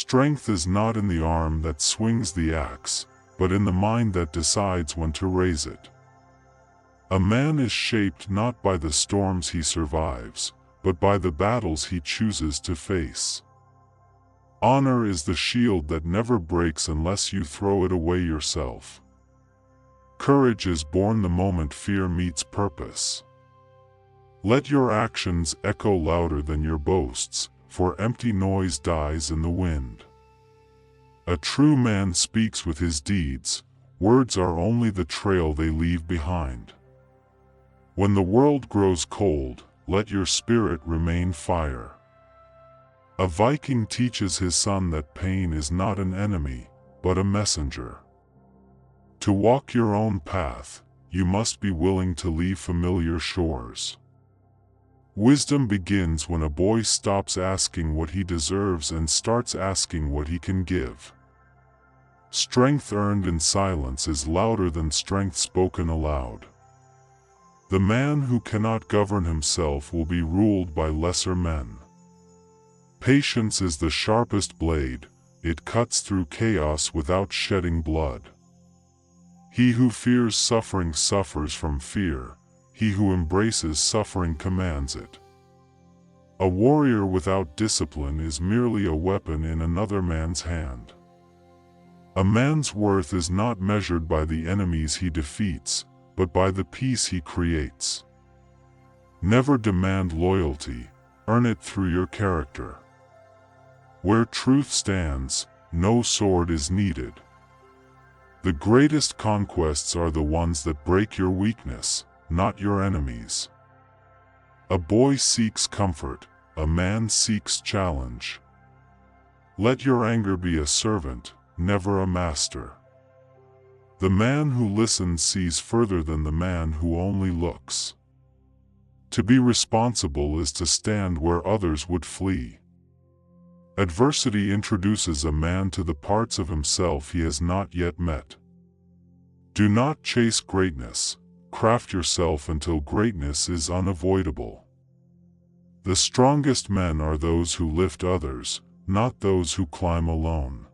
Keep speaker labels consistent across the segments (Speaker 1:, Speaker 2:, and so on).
Speaker 1: Strength is not in the arm that swings the axe, but in the mind that decides when to raise it. A man is shaped not by the storms he survives, but by the battles he chooses to face. Honor is the shield that never breaks unless you throw it away yourself. Courage is born the moment fear meets purpose. Let your actions echo louder than your boasts, for empty noise dies in the wind. A true man speaks with his deeds, words are only the trail they leave behind. When the world grows cold, let your spirit remain fire. A Viking teaches his son that pain is not an enemy, but a messenger. To walk your own path, you must be willing to leave familiar shores. Wisdom begins when a boy stops asking what he deserves and starts asking what he can give. Strength earned in silence is louder than strength spoken aloud. The man who cannot govern himself will be ruled by lesser men. Patience is the sharpest blade, it cuts through chaos without shedding blood. He who fears suffering suffers from fear, he who embraces suffering commands it. A warrior without discipline is merely a weapon in another man's hand. A man's worth is not measured by the enemies he defeats, but by the peace he creates. Never demand loyalty, earn it through your character. Where truth stands, no sword is needed. The greatest conquests are the ones that break your weakness, not your enemies. A boy seeks comfort, a man seeks challenge. Let your anger be a servant, never a master. The man who listens sees further than the man who only looks. To be responsible is to stand where others would flee. Adversity introduces a man to the parts of himself he has not yet met. Do not chase greatness, craft yourself until greatness is unavoidable. The strongest men are those who lift others, not those who climb alone.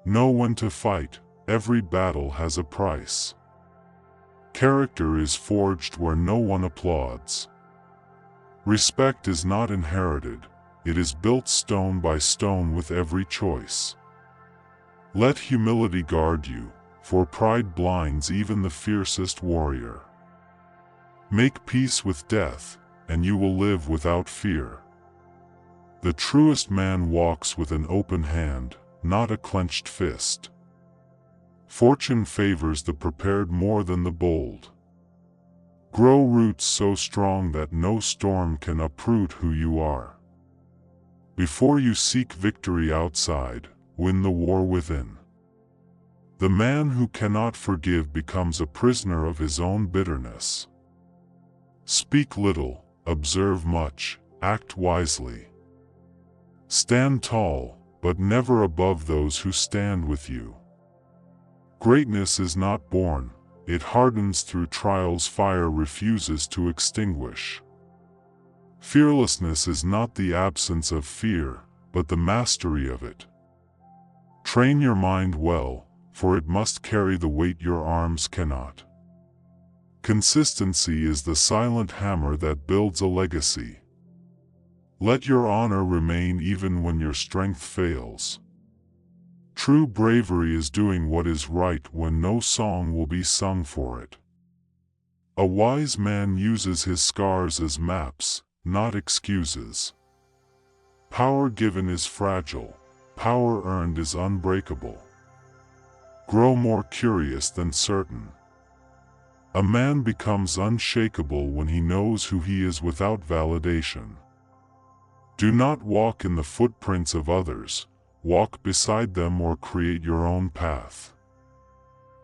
Speaker 1: Know when to fight, every battle has a price. Character is forged where no one applauds. Respect is not inherited, it is built stone by stone with every choice. Let humility guard you, for pride blinds even the fiercest warrior. Make peace with death, and you will live without fear. The truest man walks with an open hand, not a clenched fist. Fortune favors the prepared more than the bold. Grow roots so strong that no storm can uproot who you are. Before you seek victory outside, win the war within. The man who cannot forgive becomes a prisoner of his own bitterness. Speak little, observe much, act wisely. Stand tall, but never above those who stand with you. Greatness is not born, it hardens through trials fire refuses to extinguish. Fearlessness is not the absence of fear, but the mastery of it. Train your mind well, for it must carry the weight your arms cannot. Consistency is the silent hammer that builds a legacy. Let your honor remain even when your strength fails. True bravery is doing what is right when no song will be sung for it. A wise man uses his scars as maps, not excuses. Power given is fragile, power earned is unbreakable. Grow more curious than certain. A man becomes unshakable when he knows who he is without validation. Do not walk in the footprints of others, walk beside them or create your own path.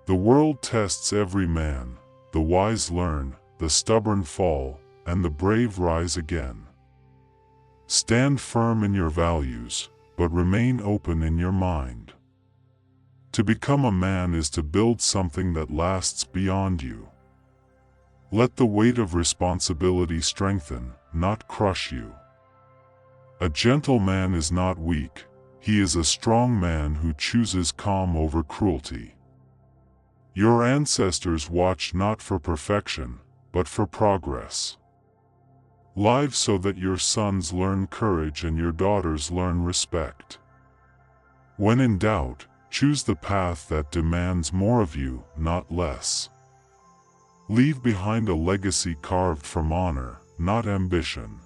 Speaker 1: The world tests every man, the wise learn, the stubborn fall, and the brave rise again. Stand firm in your values, but remain open in your mind. To become a man is to build something that lasts beyond you. Let the weight of responsibility strengthen, not crush you. A gentle man is not weak, He is a strong man who chooses calm over cruelty. Your ancestors watched not for perfection, but for progress. Live so that your sons learn courage and your daughters learn respect. When in doubt, choose the path that demands more of you, not less. Leave behind a legacy carved from honor, not ambition.